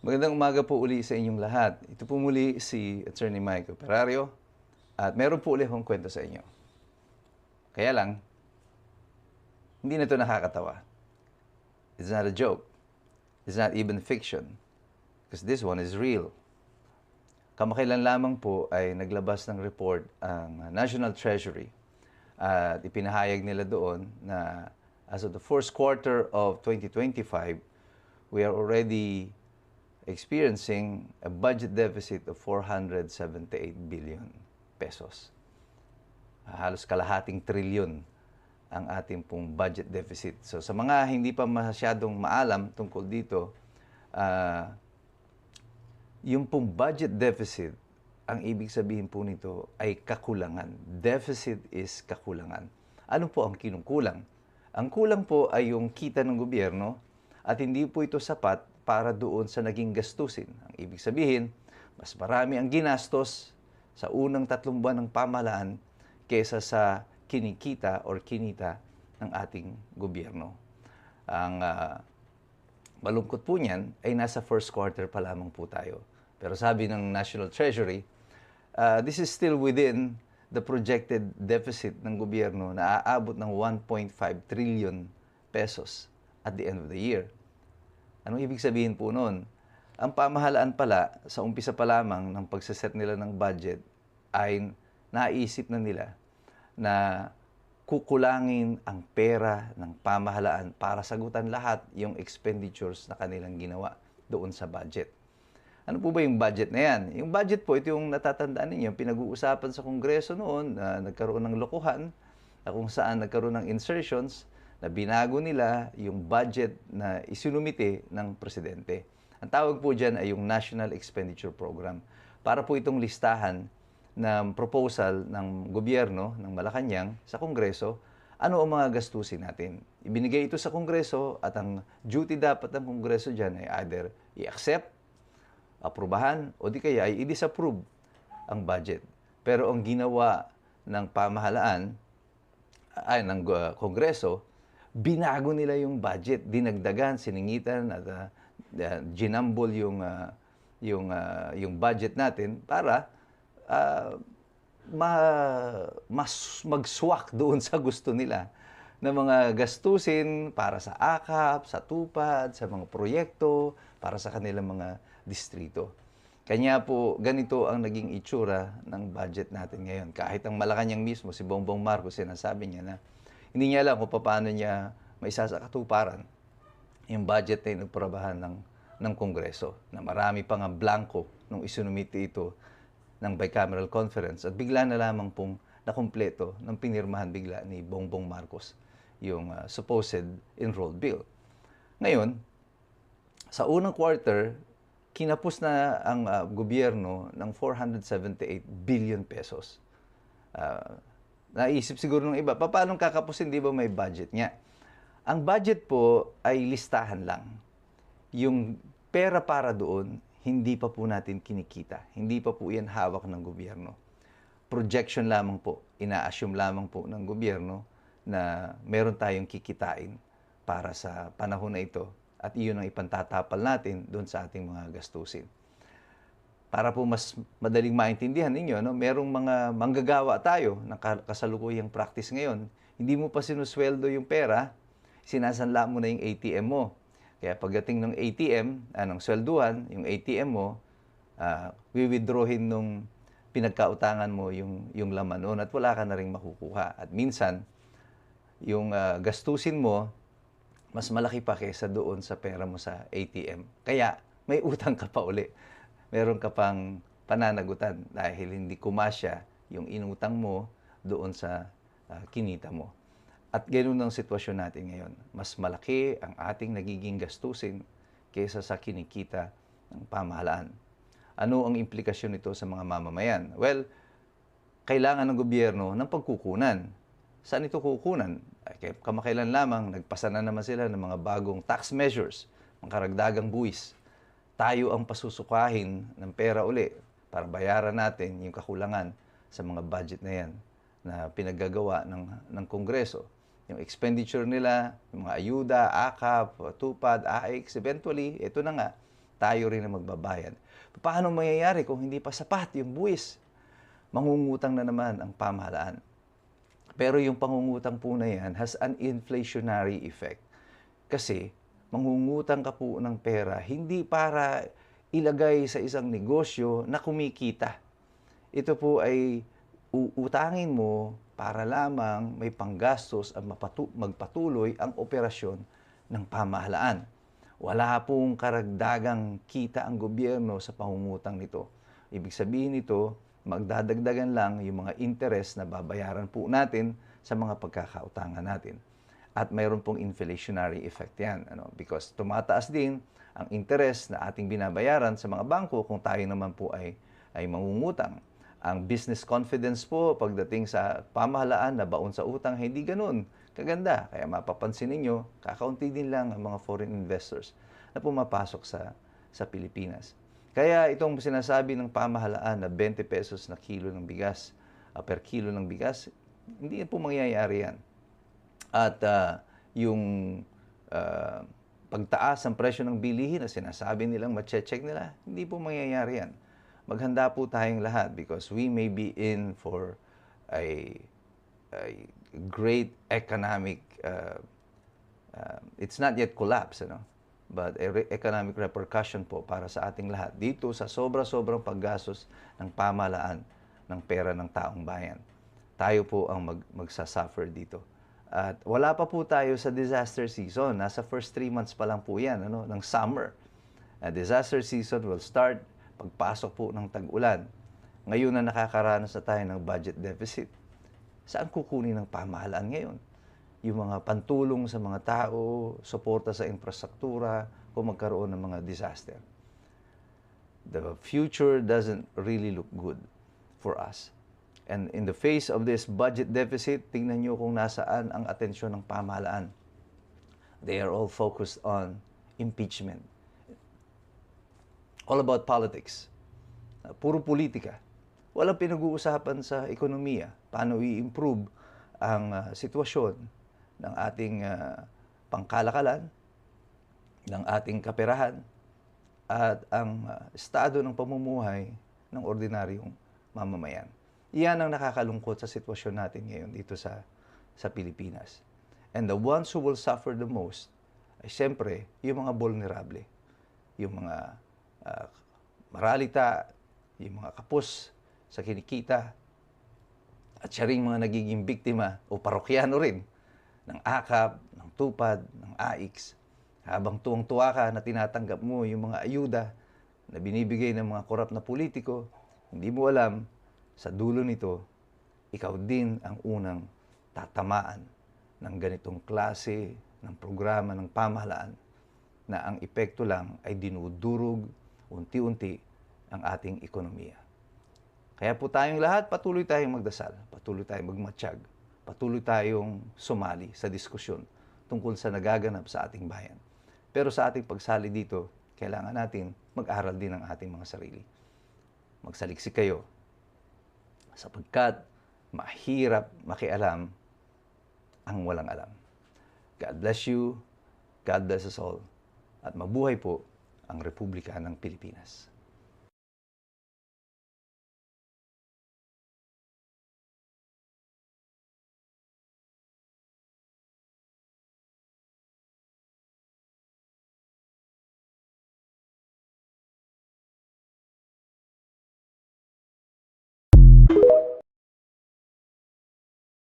Magandang umaga po uli sa inyong lahat. Ito po muli si Attorney Mike Operario at meron po uli akong kwento sa inyo. Kaya lang, hindi na ito nakakatawa. It's not a joke. It's not even fiction. Because this one is real. Kamakailan lamang po ay naglabas ng report ang National Treasury at ipinahayag nila doon na as of the first quarter of 2025, we are already experiencing a budget deficit of 478 billion pesos. Halos kalahating trilyon ang ating pong budget deficit. So sa mga hindi pa masyadong maalam tungkol dito, yung pong budget deficit, ang ibig sabihin po nito ay kakulangan. Deficit is kakulangan. Ano po ang kinungkulang? Ang kulang po ay yung kita ng gobyerno at hindi po ito sapat para doon sa naging gastusin. Ang ibig sabihin, mas marami ang ginastos sa unang 3 buwan ng pamahalaan kaysa sa kinikita or kinita ng ating gobyerno. Ang malungkot po niyan ay nasa first quarter pa lamang po tayo. Pero sabi ng National Treasury, this is still within the projected deficit ng gobyerno na aabot ng 1.5 trillion pesos at the end of the year. Anong ibig sabihin po noon? Ang pamahalaan pala, sa umpisa pa lamang ng pagsaset nila ng budget, ay naisip na nila na kukulangin ang pera ng pamahalaan para sagutan lahat yung expenditures na kanilang ginawa doon sa budget. Ano po ba yung budget na yan? Yung budget po, ito yung natatandaan ninyo, pinag-uusapan sa Kongreso noon, nagkaroon ng lokohan, na kung saan nagkaroon ng insertions, na binago nila yung budget na isinumite ng presidente. Ang tawag po dyan ay yung National Expenditure Program. Para po itong listahan ng proposal ng gobyerno ng Malacanang sa Kongreso, ano ang mga gastusin natin. Ibinigay ito sa Kongreso at ang duty dapat ng Kongreso dyan ay either i-accept, aprubahan, o di kaya ay i-disapprove ang budget. Pero ang ginawa ng pamahalaan, ng Kongreso, binago nila yung budget, dinagdagan, siningitan at ginambol yung budget natin para mas magswak doon sa gusto nila na mga gastusin para sa AKAP, sa TUPAD, sa mga proyekto, para sa kanilang mga distrito. Kanya po, ganito ang naging itsura ng budget natin ngayon. Kahit ang Malacanang mismo, si Bongbong Marcos, sinasabi niya na hindi niya alam kung paano niya maisasakatuparan yung budget na inaprubahan ng Kongreso, na marami pa nga blanco nung isinumite ito ng bicameral conference at bigla na lamang pong nakumpleto ng pinirmahan bigla ni Bongbong Marcos yung supposed enrolled bill. Ngayon, sa unang quarter, kinapos na ang gobyerno ng 478 billion pesos. Naisip siguro ng iba, paano kakapusin, di ba may budget niya? Ang budget po ay listahan lang. Yung pera para doon, hindi pa po natin kinikita. Hindi pa po yan hawak ng gobyerno. Projection lamang po, ina-assume lamang po ng gobyerno na meron tayong kikitain para sa panahon na ito at iyon ang ipantatapal natin doon sa ating mga gastusin. Para po mas madaling maintindihan ninyo, no, merong mga manggagawa tayo ng kasalukuyang practice ngayon. Hindi mo pa sinusweldo yung pera, sinasanla mo na yung ATM mo. Kaya pagdating ng ATM, ng swelduhan, yung ATM mo, withdrawin nung pinagkautangan mo yung laman noon at wala ka na rin makukuha. At minsan, yung gastusin mo, mas malaki pa kaysa doon sa pera mo sa ATM. Kaya may utang ka pa uli. Meron ka pang pananagutan dahil hindi kumasya yung inutang mo doon sa kinita mo. At ganoon ang sitwasyon natin ngayon. Mas malaki ang ating nagiging gastusin kaysa sa kinikita ng pamahalaan. Ano ang implikasyon nito sa mga mamamayan? Well, kailangan ng gobyerno ng pagkukunan. Saan ito kukunan? Kamakailan lamang, nagpasa na naman sila ng mga bagong tax measures, mga karagdagang buwis. Tayo ang pasusukahin ng pera uli para bayaran natin yung kakulangan sa mga budget na yan na pinaggagawa ng Kongreso. Yung expenditure nila, yung mga ayuda, AKAP, TUPAD, AIX, eventually, ito na nga, tayo rin ang magbabayad. Paano mangyayari kung hindi pa sapat yung buwis? Mangungutang na naman ang pamahalaan. Pero yung pangungutang po na yan has an inflationary effect. Kasi mangungutang ka po ng pera hindi para ilagay sa isang negosyo na kumikita. Ito po ay uutangin mo para lamang may panggastos at magpatuloy ang operasyon ng pamahalaan. Wala pong karagdagang kita ang gobyerno sa pangungutang nito. Ibig sabihin nito, magdadagdagan lang yung mga interest na babayaran po natin sa mga pagkakautangan natin. At mayroon pong inflationary effect yan. Because tumataas din ang interest na ating binabayaran sa mga bangko kung tayo naman po ay mangungutang. Ang business confidence po pagdating sa pamahalaan na baon sa utang, hindi ganun kaganda. Kaya mapapansin ninyo, kakaunti din lang ang mga foreign investors na pumapasok sa Pilipinas. Kaya itong sinasabi ng pamahalaan na 20 pesos na kilo ng bigas, per kilo ng bigas, hindi po mangyayari yan. At yung pagtaas ng presyo ng bilihin na sinasabi nilang mache-check nila, hindi po mangyayari yan. Maghanda po tayong lahat because we may be in for a great economic, it's not yet collapse, but economic repercussion po para sa ating lahat dito sa sobra-sobrang paggastos ng pamahalaan ng pera ng taong bayan. Tayo po ang magsasuffer dito. At wala pa po tayo sa disaster season. Nasa first 3 months pa lang po yan ng summer. Disaster season will start pagpasok po ng tag-ulan. Ngayon na nakakaranas na tayo ng budget deficit. Saan kukunin ng pamahalaan ngayon? Yung mga pantulong sa mga tao, suporta sa infrastruktura, kung magkaroon ng mga disaster. The future doesn't really look good for us. And in the face of this budget deficit, tingnan nyo kung nasaan ang atensyon ng pamahalaan. They are all focused on impeachment. All about politics. Puro politika. Walang pinag-uusapan sa ekonomiya. Paano i-improve ang sitwasyon ng ating pangkalakalan, ng ating kaperahan, at ang estado ng pamumuhay ng ordinaryong mamamayan. Iyan ang nakakalungkot sa sitwasyon natin ngayon dito sa Pilipinas. And the ones who will suffer the most ay siyempre yung mga vulnerable, yung mga maralita, yung mga kapos sa kinikita, at siya rin mga nagiging biktima o parokyano rin ng AKAP, ng TUPAD, ng AIX. Habang tuwang-tuwa ka na tinatanggap mo yung mga ayuda na binibigay ng mga korap na politiko, hindi mo alam, sa dulo nito, ikaw din ang unang tatamaan ng ganitong klase ng programa ng pamahalaan na ang epekto lang ay dinudurog unti-unti ang ating ekonomiya. Kaya po tayong lahat, patuloy tayong magdasal, patuloy tayong magmatsyag, patuloy tayong sumali sa diskusyon tungkol sa nagaganap sa ating bayan. Pero sa ating pagsali dito, kailangan natin mag-aral din ng ating mga sarili. Magsaliksik kayo sapagkat mahirap makialam ang walang alam. God bless you, God bless us all, at mabuhay po ang Republika ng Pilipinas.